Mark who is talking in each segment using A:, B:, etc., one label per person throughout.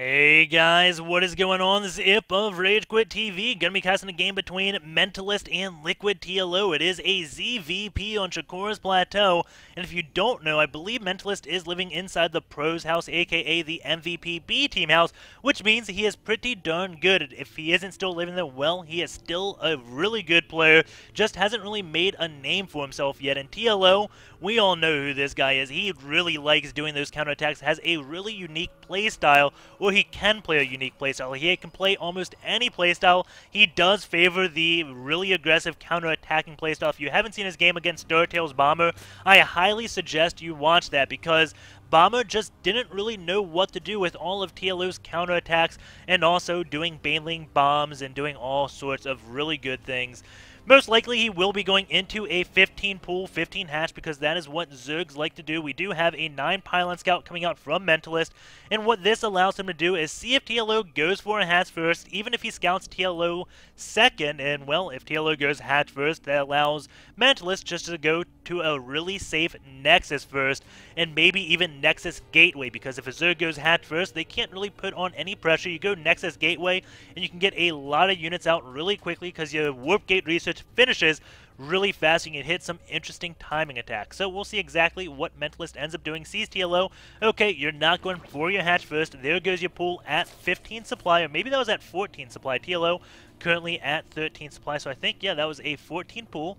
A: Hey guys, what is going on? This is Ip of Rage Quit TV. Gonna be casting a game between Mentalist and Liquid TLO. It is a ZVP on Shakuras Plateau, and if you don't know, I believe Mentalist is living inside the Pros house, aka the MVP B team house, which means he is pretty darn good. If he isn't still living there, well, he is still a really good player, just hasn't really made a name for himself yet. And TLO, we all know who this guy is. He really likes doing those counterattacks, has a really unique playstyle, or he can play a unique playstyle. He can play almost any playstyle. He does favor the really aggressive counter-attacking playstyle. If you haven't seen his game against Durtail's Bomber, I highly suggest you watch that because Bomber just didn't really know what to do with all of TLO's counterattacks and also doing Baneling bombs and doing all sorts of really good things. Most likely he will be going into a 15 pool, 15 hatch, because that is what Zergs like to do. We do have a 9 pylon scout coming out from Mentalist, and what this allows him to do is see if TLO goes for a hatch first, even if he scouts TLO second, and well, if TLO goes hatch first, that allows Mentalist just to go to a really safe Nexus first, and maybe even Nexus Gateway, because if a Zerg goes hatch first, they can't really put on any pressure. You go Nexus Gateway, and you can get a lot of units out really quickly, because your Warp Gate research finishes really fast. You can hit some interesting timing attacks. So we'll see exactly what Mentalist ends up doing. Sees TLO. Okay, you're not going for your hatch first. There goes your pool at 15 supply, or maybe that was at 14 supply. TLO currently at 13 supply, so I think, yeah, that was a 14 pool.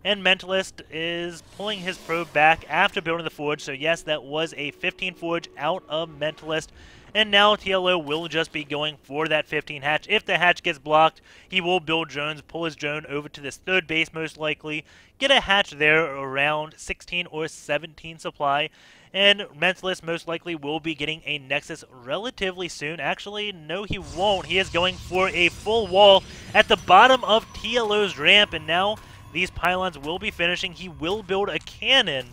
A: And Mentalist is pulling his probe back after building the forge. So yes, that was a 15 forge out of Mentalist. And now TLO will just be going for that 15 hatch. If the hatch gets blocked, he will build drones, pull his drone over to this third base most likely, get a hatch there around 16 or 17 supply. And Mentalist most likely will be getting a Nexus relatively soon. Actually, no, he won't. He is going for a full wall at the bottom of TLO's ramp, and now these pylons will be finishing. He will build a cannon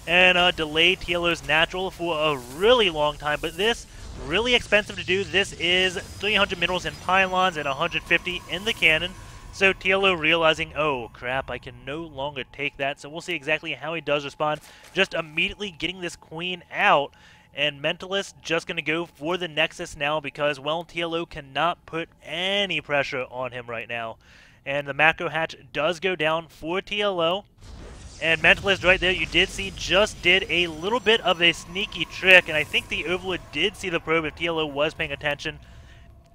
A: and delay TLO's natural for a really long time, but this really expensive to do. This is 300 minerals in pylons and 150 in the cannon. So TLO realizing, oh crap, I can no longer take that. So we'll see exactly how he does respond. Just immediately getting this queen out. And Mentalist just going to go for the Nexus now because, well, TLO cannot put any pressure on him right now. And the macro hatch does go down for TLO. And Mentalist right there, you did see, just did a little bit of a sneaky trick. And I think the Overlord did see the probe if TLO was paying attention.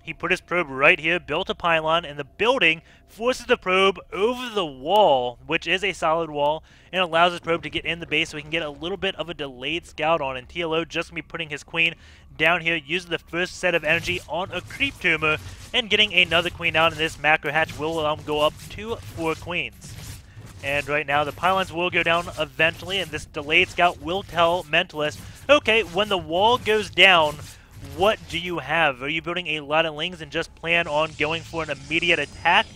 A: He put his probe right here, built a pylon, and the building forces the probe over the wall, which is a solid wall, and allows his probe to get in the base so he can get a little bit of a delayed scout on. And TLO just going to be putting his queen down here, using the first set of energy on a creep tumor, and getting another queen out, and this macro hatch will go up to 4 queens. And right now, the pylons will go down eventually, and this delayed scout will tell Mentalist, okay, when the wall goes down, what do you have? Are you building a lot of lings and just plan on going for an immediate attack?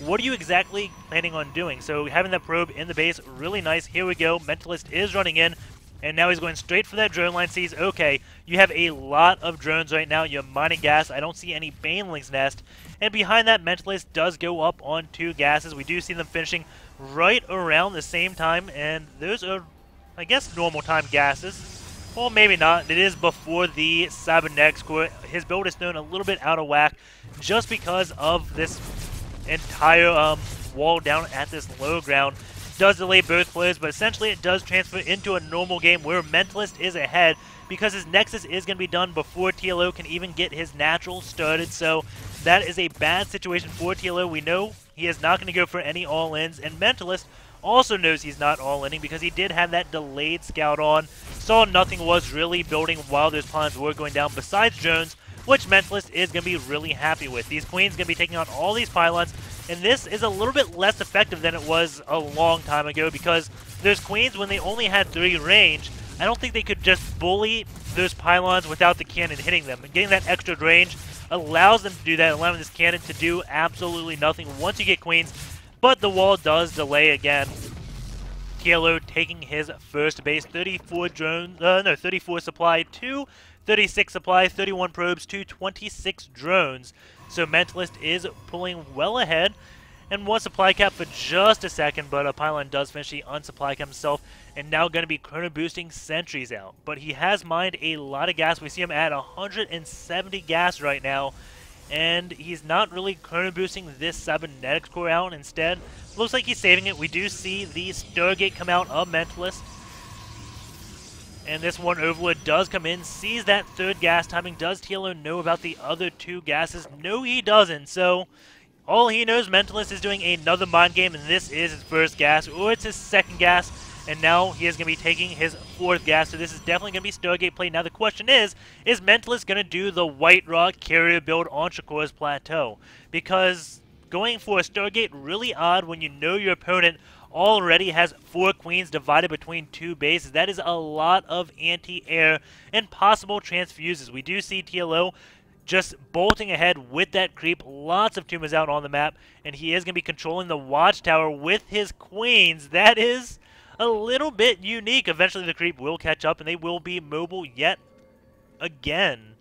A: What are you exactly planning on doing? So having that probe in the base, really nice. Here we go. Mentalist is running in, and now he's going straight for that drone line. Sees, okay, you have a lot of drones right now. You're mining gas. I don't see any Baneling's nest. And behind that, Mentalist does go up on 2 gases. We do see them finishing right around the same time, and those are, I guess, normal time gases. Well, maybe not. It is before the Cybernetics core. His build is thrown a little bit out of whack just because of this entire wall down at this low ground. Does delay both players, but essentially it does transfer into a normal game where Mentalist is ahead because his Nexus is going to be done before TLO can even get his natural started. So that is a bad situation for TLO. We know he is not going to go for any all-ins, and Mentalist also knows he's not all-inning because he did have that delayed scout on. Saw nothing was really building while those pylons were going down besides drones, which Mentalist is going to be really happy with. These queens going to be taking on all these pylons, and this is a little bit less effective than it was a long time ago because those queens, when they only had 3 range, I don't think they could just bully those pylons without the cannon hitting them. And getting that extra range allows them to do that, allowing this cannon to do absolutely nothing once you get queens. But the wall does delay again. TLO taking his first base, 34 drones, 34 supply to 36 supply, 31 probes to 26 drones. So Mentalist is pulling well ahead. and one supply cap for just a second, but a pylon does finish the unsupply cap himself, and now going to be chrono boosting sentries out. But he has mined a lot of gas. We see him at 170 gas right now, and he's not really chrono boosting this cybernetics core out. Instead, looks like he's saving it. We do see the Stargate come out of Mentalist, and this one Overlord does come in, sees that third gas timing. Does TLO know about the other two gases? No, he doesn't. So all he knows, Mentalist is doing another mind game, and this is his first gas, or it's his second gas, and now he is going to be taking his fourth gas, so this is definitely going to be Stargate play. Now the question is Mentalist going to do the White Rock carrier build on Shakuras Plateau? Because going for a Stargate, really odd when you know your opponent already has 4 queens divided between 2 bases. That is a lot of anti-air and possible transfuses. We do see TLO just bolting ahead with that creep. Lots of tumors out on the map, and he is going to be controlling the watchtower with his queens. That is a little bit unique. Eventually the creep will catch up, and they will be mobile yet again.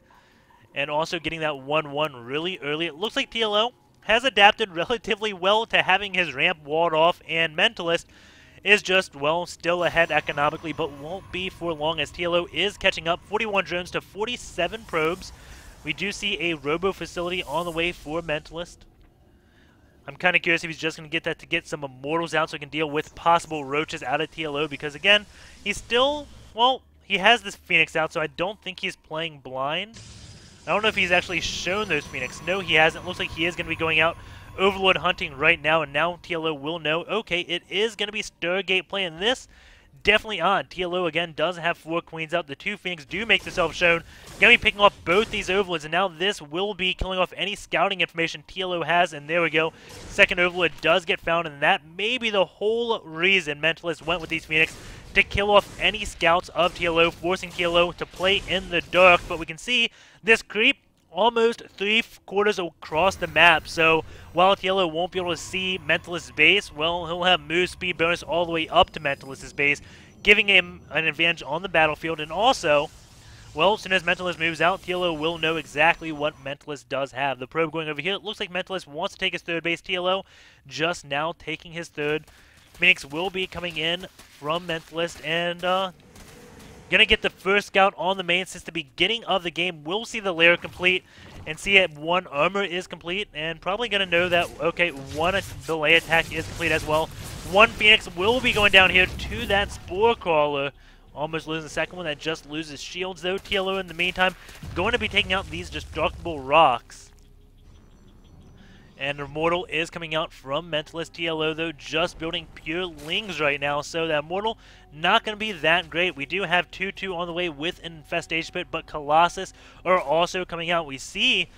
A: And also getting that 1-1 really early. It looks like TLO has adapted relatively well to having his ramp walled off, and Mentalist is just, well, still ahead economically, but won't be for long as TLO is catching up. 41 drones to 47 probes. We do see a robo facility on the way for Mentalist. I'm kind of curious if he's just going to get that to get some immortals out so he can deal with possible roaches out of TLO, because again, he's still, well, he has this Phoenix out, so I don't think he's playing blind. I don't know if he's actually shown those Phoenix. No, he hasn't. Looks like he is going to be going out Overlord hunting right now, and now TLO will know, okay, it is going to be Stargate playing this. Definitely odd. TLO, again, does have 4 queens out. The 2 Phoenix do make themselves shown. Going to be picking off both these Overlords, and now this will be killing off any scouting information TLO has, and there we go. Second Overlord does get found, and that may be the whole reason Mentalist went with these Phoenix, to kill off any scouts of TLO, forcing TLO to play in the dark. But we can see this creep almost 3/4 across the map, so while TLO won't be able to see Mentalist's base, well, he'll have move speed bonus all the way up to Mentalist's base, giving him an advantage on the battlefield. And also, well, as soon as Mentalist moves out, TLO will know exactly what Mentalist does have. The probe going over here, it looks like Mentalist wants to take his third base. TLO just now taking his third. Phoenix will be coming in from Mentalist, and gonna get the first scout on the main since the beginning of the game. We'll see the layer complete and see that 1 armor is complete, and probably gonna know that, okay, 1 delay attack is complete as well. 1 Phoenix will be going down here to that Spore Crawler. Almost losing the second one. That just loses shields though. TLO in the meantime going to be taking out these destructible rocks. And Immortal is coming out from Mentalist. TLO, though, just building pure Lings right now, so that Immortal not going to be that great. We do have 2-2 on the way with Infestation Pit, but Colossus are also coming out. We see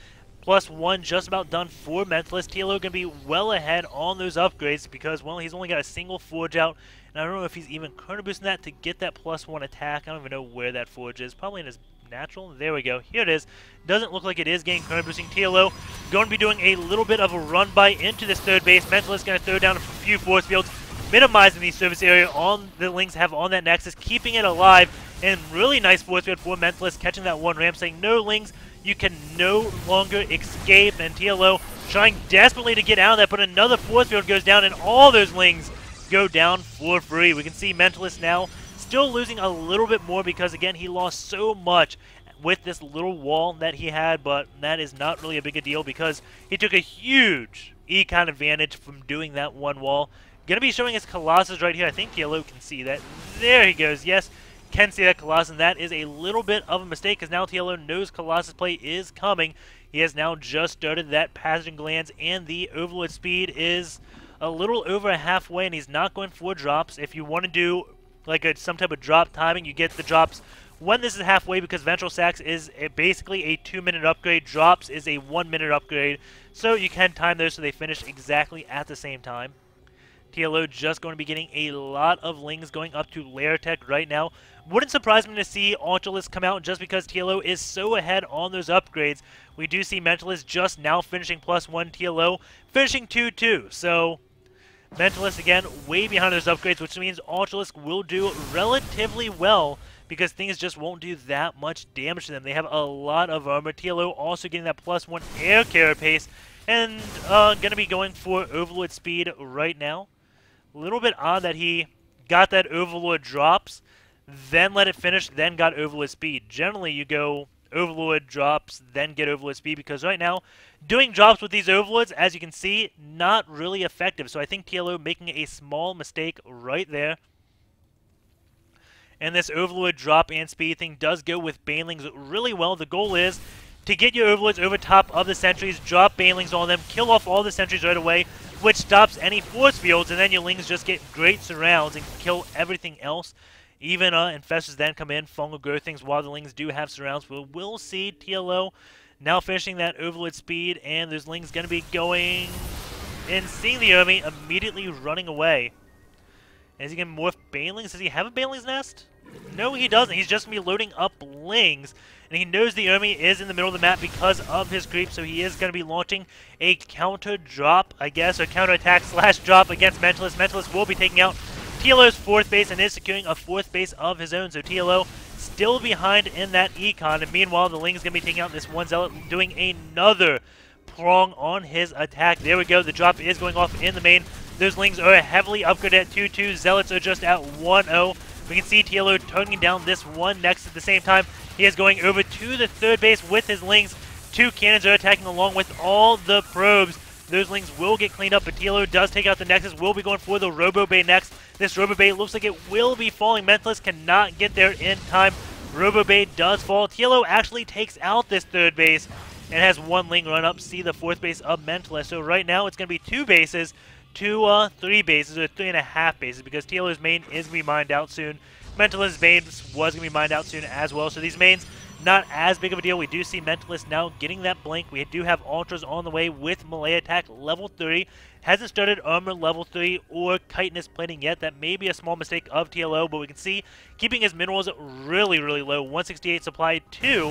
A: +1 just about done for Mentalist. TLO going to be well ahead on those upgrades because, well, he's only got a single Forge out, and I don't know if he's even chrono boosting that to get that +1 attack. I don't even know where that Forge is. Probably in his natural. There we go. Here it is. Doesn't look like it is getting chrono boosting. TLO going to be doing a little bit of a run by into this third base. Mentalist going to throw down a few force fields, minimizing the service area on the Lings have on that Nexus, keeping it alive. And really nice force field for Mentalist, catching that 1 ramp, saying, no, Lings, you can no longer escape. And TLO trying desperately to get out of that, but another force field goes down, and all those Lings go down for free. We can see Mentalist now still losing a little bit more because, again, he lost so much with this little wall that he had, but that is not really a big a deal because he took a huge econ advantage from doing that 1 wall. Going to be showing his Colossus right here. I think TLO can see that. There he goes. Yes, can see that Colossus, and that is a little bit of a mistake because now TLO knows Colossus play is coming. He has now just started that Passaging Glands, and the Overlord speed is a little over halfway, and he's not going for drops. If you want to do like some type of drop timing, you get the drops when this is halfway because Ventral Sacs is basically a 2-minute upgrade. Drops is a 1-minute upgrade, so you can time those so they finish exactly at the same time. TLO just going to be getting a lot of Lings going up to Lair Tech right now. Wouldn't surprise me to see Ultralist come out just because TLO is so ahead on those upgrades. We do see Mentalist just now finishing +1, TLO finishing 2-2, so Mentalist, again, way behind those upgrades, which means Ultralisk will do relatively well because things just won't do that much damage to them. They have a lot of armor. TLO also getting that +1 air carrier pace, And going to be going for Overlord speed right now. A little bit odd that he got that Overlord drops, then let it finish, then got Overlord speed. Generally, you go Overlord drops, then get Overlord speed, because right now, doing drops with these Overlords, as you can see, not really effective. So I think TLO making a small mistake right there. And this Overlord drop and speed thing does go with Banelings really well. The goal is to get your Overlords over top of the sentries, drop Banelings on them, kill off all the sentries right away, which stops any force fields, and then your Lings just get great surrounds and kill everything else. Even Infestors then come in, fungal grow things while the Lings do have surrounds. But we'll see TLO now finishing that Overlord speed, and those Lings going to be going and seeing the army immediately running away. Is he going to morph Banelings? Does he have a Banelings nest? No, he doesn't. He's just going to be loading up Lings. And he knows the army is in the middle of the map because of his creep, so he is going to be launching a counter drop, I guess, or counter attack slash drop against Mentalist. Mentalist will be taking out TLO's 4th base and is securing a 4th base of his own. So TLO still behind in that econ. And meanwhile, the Ling's going to be taking out this one Zealot, doing another prong on his attack. There we go. The drop is going off in the main. Those Lings are heavily upgraded at 2-2. Zealots are just at 1-0. We can see TLO turning down this one next at the same time. He is going over to the 3rd base with his Lings. 2 cannons are attacking along with all the probes. Those Lings will get cleaned up, but TLO does take out the Nexus. Will be going for the Robo Bay next. This Robo Bay looks like it will be falling. Mentalist cannot get there in time. Robo Bay does fall. TLO actually takes out this 3rd base and has 1 Ling run up. See the 4th base of Mentalist. So right now it's going to be 2 bases. 3 bases, or 3.5 bases, because TLO's main is going to be mined out soon. Mentalist's main was going to be mined out soon as well, so these mains, not as big of a deal. We do see Mentalist now getting that blink. We do have Ultras on the way with melee attack level 3. Hasn't started armor level 3 or chitinous plating yet. That may be a small mistake of TLO, but we can see keeping his minerals really, really low. 168 supply to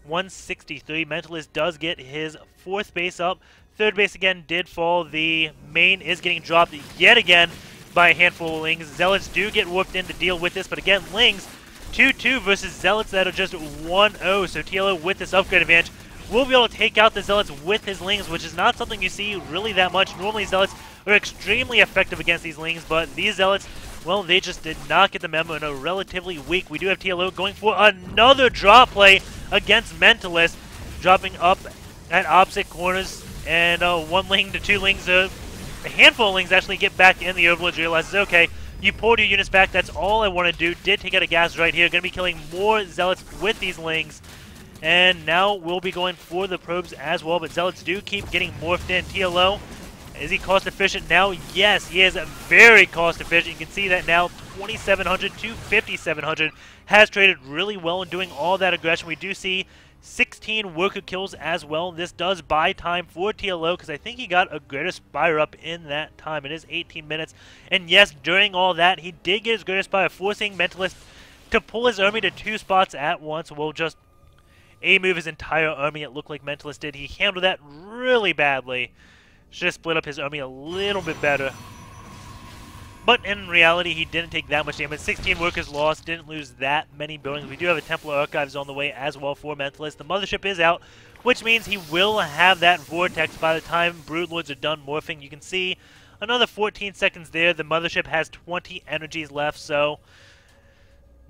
A: 163. Mentalist does get his 4th base up. 3rd base again did fall. The main is getting dropped yet again by a handful of Lings. Zealots do get whooped in to deal with this, but again, Lings 2-2 versus Zealots that are just 1-0. So TLO with this upgrade advantage will be able to take out the Zealots with his Lings, which is not something you see really that much. Normally Zealots are extremely effective against these Lings, but these Zealots, well, they just did not get the memo and are relatively weak. We do have TLO going for another drop play against Mentalist, dropping up at opposite corners. And 1 Ling to 2 Lings, a handful of Lings actually get back in. The Overlord realizes, okay, you pulled your units back, that's all I want to do. Did take out a gas right here. Going to be killing more Zealots with these Lings. And now we'll be going for the probes as well, but Zealots do keep getting morphed in. TLO, is he cost efficient now? Yes, he is very cost efficient. You can see that now, 2,700 to 5,700. Has traded really well in doing all that aggression. We do see 16 worker kills as well. This does buy time for TLO because I think he got a Greater Spire up in that time. It is 18 minutes. And yes, during all that, he did get his Greater Spire, forcing Mentalist to pull his army to 2 spots at once. We'll just A-move his entire army. It looked like Mentalist did. He handled that really badly. Should have split up his army a little bit better. But in reality, he didn't take that much damage. 16 workers lost, didn't lose that many buildings. We do have a Templar Archives on the way as well for Mentalist. The Mothership is out, which means he will have that Vortex by the time Broodlords are done morphing. You can see another 14 seconds there. The Mothership has 20 energies left, so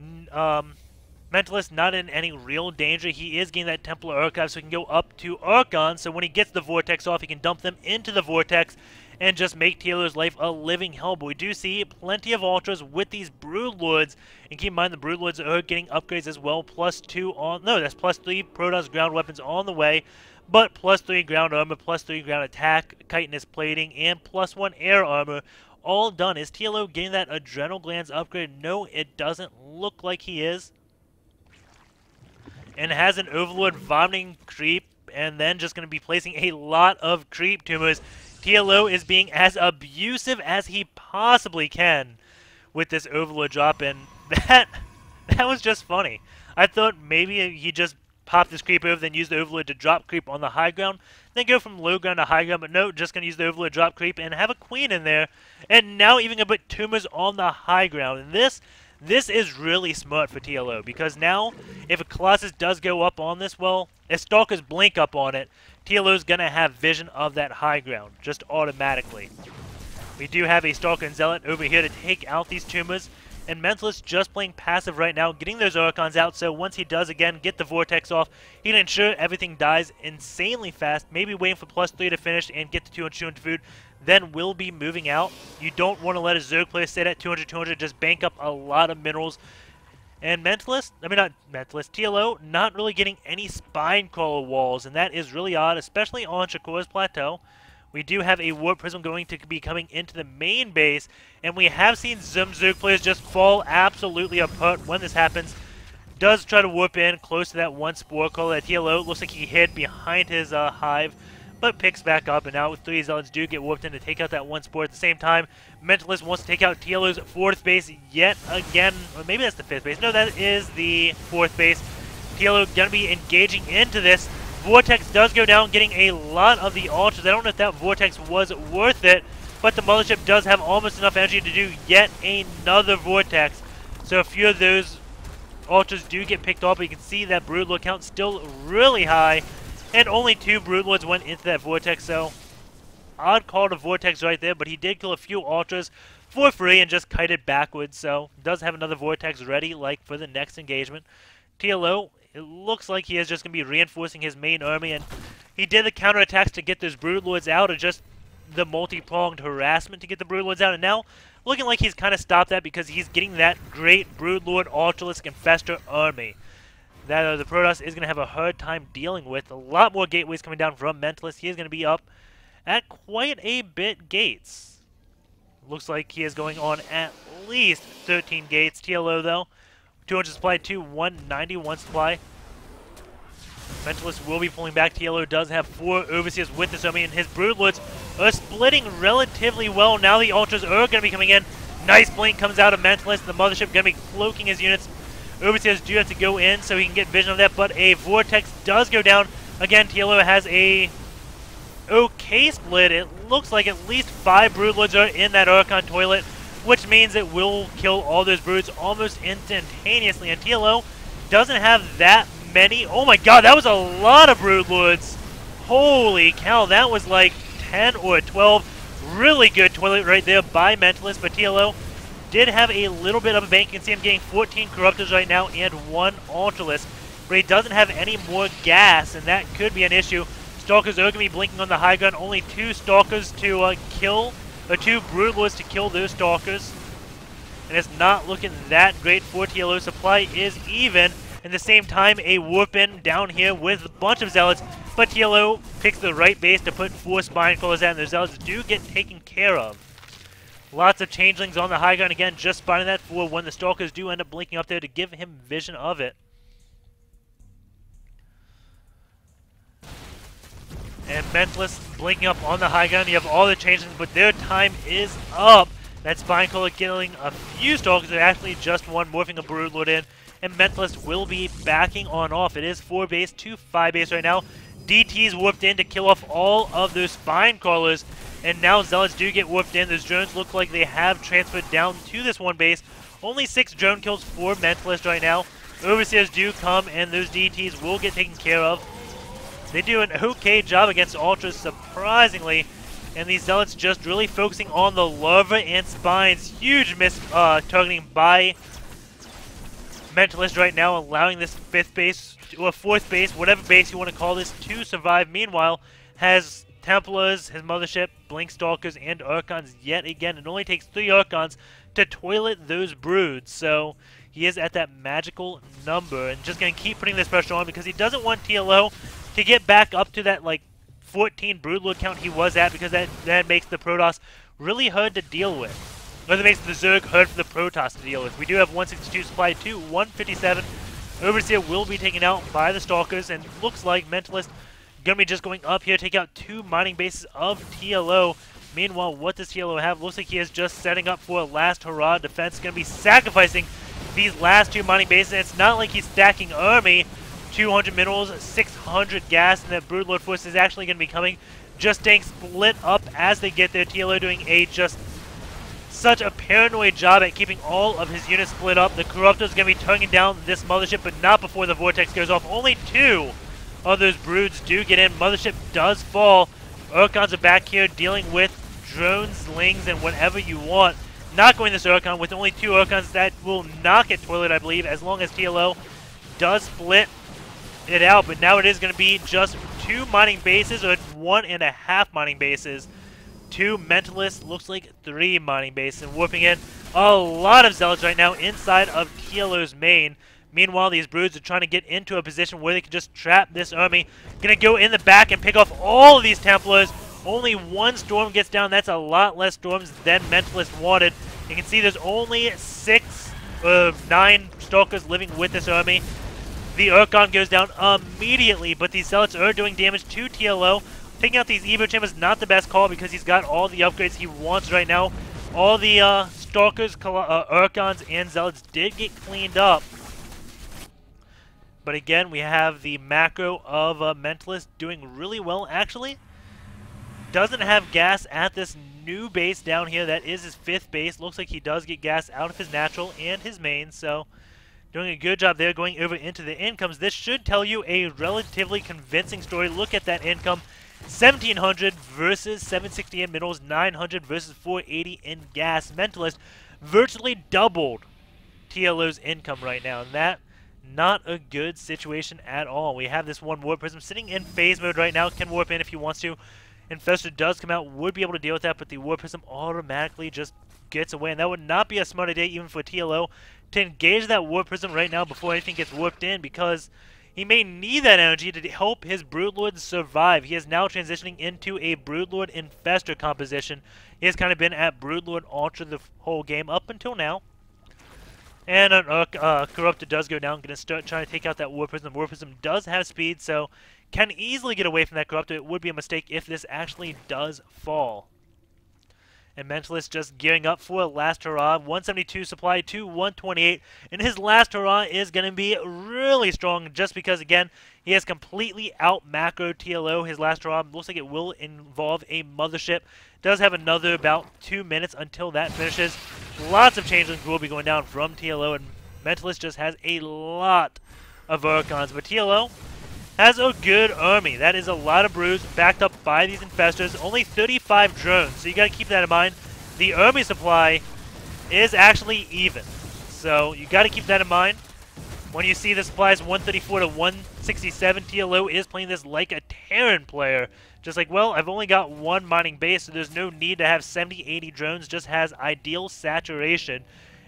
A: Mentalist not in any real danger. He is getting that Templar Archive, so he can go up to Archon. So when he gets the Vortex off, he can dump them into the Vortex and just make TLO's life a living hell. But we do see plenty of Ultras with these Broodlords. And keep in mind, the Broodlords are getting upgrades as well. +2 on... No, that's +3 Protoss ground weapons on the way. But +3 ground armor, +3 ground attack, chitinous plating, and +1 air armor. All done. Is TLO getting that Adrenal Glands upgrade? No, it doesn't look like he is. And has an Overlord vomiting creep. And then just going to be placing a lot of creep tumors. TLO is being as abusive as he possibly can with this Overlord drop, and that was just funny. I thought maybe he just popped this creep over, then use the Overlord to drop creep on the high ground, then go from low ground to high ground, but no, just going to use the Overlord drop creep and have a Queen in there, and now even going to put tumors on the high ground. And this is really smart for TLO, because now if a Colossus does go up on this, well, a Stalker's blink up on it TLO's going to have vision of that high ground, just automatically. We do have a Stalker and Zealot over here to take out these tumors, and Mentalist just playing passive right now, getting those Archons out, so once he does again get the Vortex off, he can ensure everything dies insanely fast, maybe waiting for +3 to finish and get to 200 food, then will be moving out. You don't want to let a Zerg player sit at 200, just bank up a lot of minerals. And TLO, not really getting any Spine Crawler walls, and that is really odd, especially on Shakuras Plateau. We do have a Warp Prism going to be coming into the main base, and we have seen some Zerg players just fall absolutely apart when this happens. Does try to warp in close to that one Spore Crawler at TLO. Looks like he hid behind his hive, but picks back up, and now 3 Zealots do get warped in to take out that one Spore. At the same time, Mentalist wants to take out TLO's 4th base yet again, or maybe that's the 5th base. No, that is the 4th base. TLO going to be engaging into this. Vortex does go down, getting a lot of the Ultras. I don't know if that Vortex was worth it, but the Mothership does have almost enough energy to do yet another Vortex. So a few of those Ultras do get picked off, but you can see that Broodlord count still really high, and only 2 Broodlords went into that Vortex, so odd call to Vortex right there, but he did kill a few Ultras for free and just kited backwards, so does have another Vortex ready, like for the next engagement. TLO, it looks like he is just going to be reinforcing his main army, and he did the counterattacks to get those Broodlords out, or just the multi-pronged harassment to get the Broodlords out, and now looking like he's kind of stopped that because he's getting that great Broodlord, Ultralisk, and Fester army that the Protoss is going to have a hard time dealing with. A lot more gateways coming down from Mentalist. He is going to be up at quite a bit gates. Looks like he is going on at least 13 gates. TLO, though, 200 supply to 191 supply. Mentalist will be pulling back. TLO does have 4 Overseers with this army, and his Broodlords are splitting relatively well. Now the Ultras are going to be coming in. Nice blink comes out of Mentalist. The Mothership going to be cloaking his units. Overseers do have to go in so he can get vision of that, but a Vortex does go down. Again, TLO has a okay split. It looks like at least 5 Broodlords are in that Archon toilet, which means it will kill all those broods almost instantaneously. And TLO doesn't have that many. Oh my god, that was a lot of Broodlords. Holy cow, that was like 10 or 12. Really good toilet right there by Mentalist, but TLO did have a little bit of a bank. You can see him getting 14 Corruptors right now and 1 Ultralisk, but he doesn't have any more gas, and that could be an issue. Stalkers are going to be blinking on the high gun. Only 2 Stalkers to kill, or 2 Broodlords to kill those Stalkers. And it's not looking that great for TLO. Supply is even. At the same time, a warp in down here with a bunch of Zealots, but TLO picks the right base to put 4 Spine Crawlers out, and the Zealots do get taken care of. Lots of Changelings on the high ground again, just spotting that for when the Stalkers do end up blinking up there to give him vision of it. And Mentalist blinking up on the high ground. You have all the Changelings, but their time is up. That Spine Crawler killing a few Stalkers, or actually just one, morphing a Broodlord in. And Mentalist will be backing on off. It is 4 base to 5 base right now. DT's warped in to kill off all of those Spine Crawlers. And now Zealots do get warped in. Those drones look like they have transferred down to this one base. Only 6 drone kills for Mentalist right now. Overseers do come, and those DTs will get taken care of. They do an okay job against Ultras, surprisingly. And these Zealots just really focusing on the Larva and Spines. Huge miss targeting by Mentalist right now, allowing this 5th base, or 4th base, whatever base you want to call this, to survive. Meanwhile, has Templars, his Mothership, Blink Stalkers, and Archons yet again. It only takes 3 Archons to toilet those broods, so he is at that magical number, and just going to keep putting this pressure on because he doesn't want TLO to get back up to that like 14 Broodlord count he was at, because that makes the Protoss really hard to deal with. Or that makes the Zerg hard for the Protoss to deal with. We do have 162 supply to 157. Overseer will be taken out by the Stalkers, and looks like Mentalist going to be just going up here, take out 2 mining bases of TLO. Meanwhile, what does TLO have? Looks like he is just setting up for a last hurrah defense. Going to be sacrificing these last 2 mining bases. And it's not like he's stacking army. 200 minerals, 600 gas, and that Broodlord force is actually going to be coming. Just staying split up as they get there. TLO doing a just such a paranoid job at keeping all of his units split up. The Corruptor is going to be turning down this Mothership, but not before the Vortex goes off. Only 2 All those broods do get in. Mothership does fall. Urkons are back here dealing with drones, slings, and whatever you want. Not going this Urkon with only 2 Urkons. That will not get toilet, I believe, as long as TLO does split it out. But now it is going to be just 2 mining bases, or 1.5 mining bases. 2 Mentalists, looks like 3 mining bases. And warping in a lot of Zealots right now inside of TLO's main. Meanwhile, these broods are trying to get into a position where they can just trap this army. Gonna go in the back and pick off all of these Templars. Only 1 storm gets down. That's a lot less storms than Mentalist wanted. You can see there's only 9 Stalkers living with this army. The Urkon goes down immediately, but these Zealots are doing damage to TLO. Taking out these Evo Chambers, not the best call because he's got all the upgrades he wants right now. All the Stalkers, Urkons, and Zealots did get cleaned up. But again, we have the macro of Mentalist doing really well, actually. Doesn't have gas at this new base down here. That is his 5th base. Looks like he does get gas out of his natural and his main. So, doing a good job there going over into the incomes. This should tell you a relatively convincing story. Look at that income. 1,700 versus 760 in minerals. 900 versus 480 in gas. Mentalist virtually doubled TLO's income right now. And that, not a good situation at all. We have this 1 Warp Prism sitting in phase mode right now. Can warp in if he wants to. Infestor does come out, would be able to deal with that, but the Warp Prism automatically just gets away. And that would not be a smart idea even for TLO to engage that Warp Prism right now before anything gets warped in, because he may need that energy to help his Broodlord survive. He is now transitioning into a Broodlord Infestor composition. He has kind of been at Broodlord Ultra the whole game up until now. And Corruptor does go down, going to start trying to take out that Warp Prism. Warp Prism does have speed, so can easily get away from that Corruptor. It would be a mistake if this actually does fall. And Mentalist just gearing up for a last hurrah. 172 supply to 128. And his last hurrah is going to be really strong just because, again, he has completely out-macroed TLO. His last hurrah looks like it will involve a mothership. Does have another about 2 minutes until that finishes. Lots of changelings will be going down from TLO. And Mentalist just has a lot of Urkons. But TLO has a good army. That is a lot of broods backed up by these infestors. Only 35 drones, so you got to keep that in mind. The army supply is actually even, so you got to keep that in mind. When you see the supplies 134 to 167, TLO is playing this like a Terran player. Just like, well, I've only got 1 mining base, so there's no need to have 70, 80 drones. Just has ideal saturation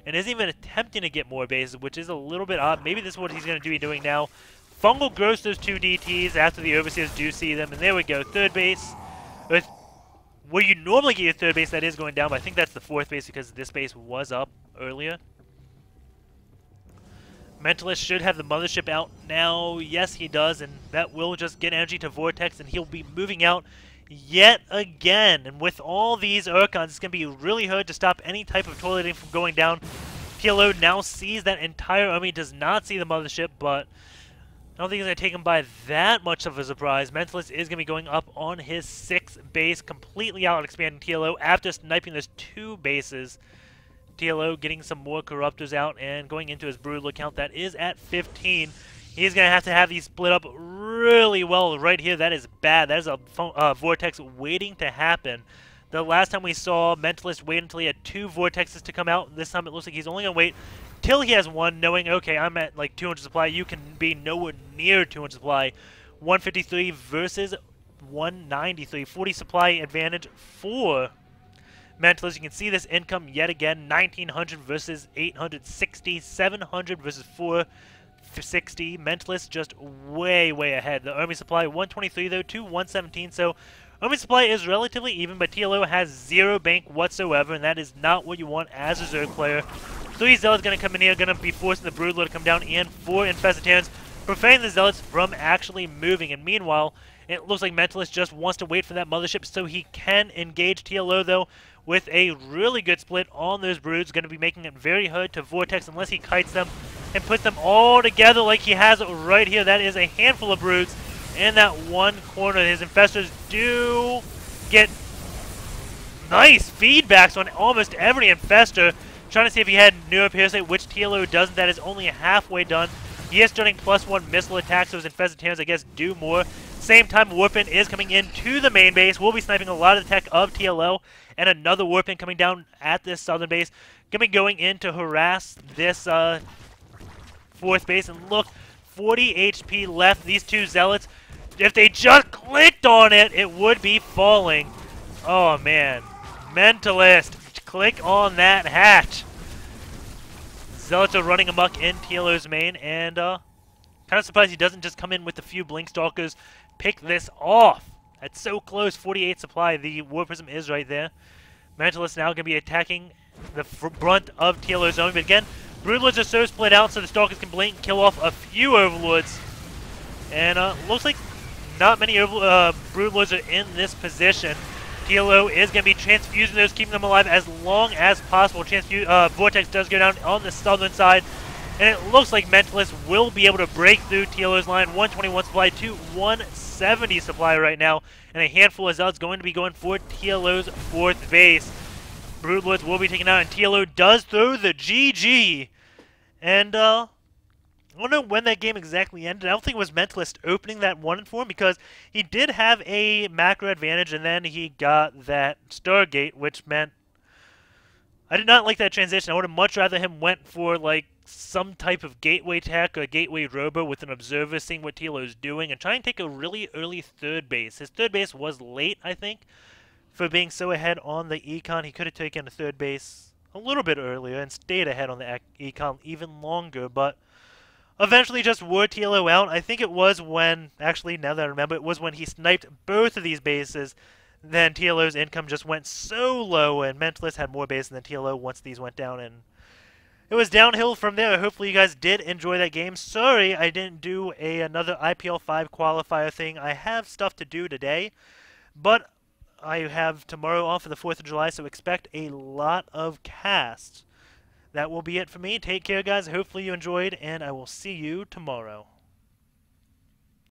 A: and isn't even attempting to get more bases, which is a little bit odd. Maybe this is what he's going to be doing now. Fungal grows those 2 DTs after the Overseers do see them, and there we go. 3rd base. Where you normally get your 3rd base, that is going down, but I think that's the 4th base because this base was up earlier. Mentalist should have the mothership out now. Yes, he does, and that will just get energy to Vortex, and he'll be moving out yet again. And with all these Urkons, it's going to be really hard to stop any type of toileting from going down. TLO now sees that entire army, does not see the mothership, but I don't think he's going to take him by that much of a surprise. Mentalist is going to be going up on his 6th base, completely out-expanding TLO after sniping those 2 bases. TLO getting some more Corruptors out and going into his Broodlord count. That is at 15. He's going to have these split up really well right here. That is bad. That is a Vortex waiting to happen. The last time we saw Mentalist wait until he had 2 Vortexes to come out. This time it looks like he's only going to wait till he has 1, knowing, okay, I'm at like 200 supply. You can be nowhere near 200 supply. 153 versus 193. 40 supply advantage for Mentalist. You can see this income yet again. 1,900 versus 860. 700 versus 460. Mentalist just way, way ahead. The army supply 123 though to 117. So army supply is relatively even, but TLO has 0 bank whatsoever, and that is not what you want as a Zerg player. 3 Zealots going to come in here, going to be forcing the Broodlord to come down, and 4 Infestitarians, preventing the Zealots from actually moving. And meanwhile, it looks like Mentalist just wants to wait for that mothership so he can engage TLO, though, with a really good split on those broods. Going to be making it very hard to Vortex unless he kites them and puts them all together like he has right here. That is a handful of broods in that one corner. His infestors do get nice feedbacks on almost every infestor. Trying to see if he had Neuroparasite, which TLO doesn't. That is only halfway done. He is starting +1 missile attacks, so his Infested Terrans, I guess, do more. Same time, Warpin is coming into the main base. We'll be sniping a lot of the tech of TLO, and another Warpin coming down at this southern base. Gonna be going in to harass this fourth base, and look, 40 HP left. These two Zealots, if they just clicked on it, it would be falling. Oh, man. Mentalist, click on that hatch. Zealots are running amok in TLO's main, and kind of surprised he doesn't just come in with a few Blink Stalkers, pick this off. That's so close, 48 supply. The War Prism is right there. Mentalist now going to be attacking the brunt of TLO's zone, but again, Broodlords are so split out so the Stalkers can blink and kill off a few Overlords. And looks like not many Broodlords are in this position. TLO is going to be transfusing those, keeping them alive as long as possible. Vortex does go down on the southern side, and it looks like Mentalist will be able to break through TLO's line. 121 supply to 170 supply right now, and a handful of Zealots going to be going for TLO's fourth base. Broodlords will be taken out, and TLO does throw the GG. And I don't know when that game exactly ended. I don't think it was Mentalist opening that 1-4 him, because he did have a macro advantage, and then he got that Stargate, which meant I did not like that transition. I would have much rather him went for like some type of gateway tech or a gateway robo with an observer, seeing what TLO is doing, and try and take a really early third base. His third base was late, I think, for being so ahead on the econ. He could have taken a third base a little bit earlier and stayed ahead on the econ even longer, but eventually just wore TLO out. I think it was when, actually, now that I remember, it was when he sniped both of these bases, then TLO's income just went so low, and Mentalist had more bases than TLO once these went down, and it was downhill from there. Hopefully you guys did enjoy that game. Sorry I didn't do another IPL 5 qualifier thing. I have stuff to do today, but I have tomorrow off for the 4th of July, so expect a lot of casts. That will be it for me. Take care, guys. Hopefully you enjoyed, and I will see you tomorrow.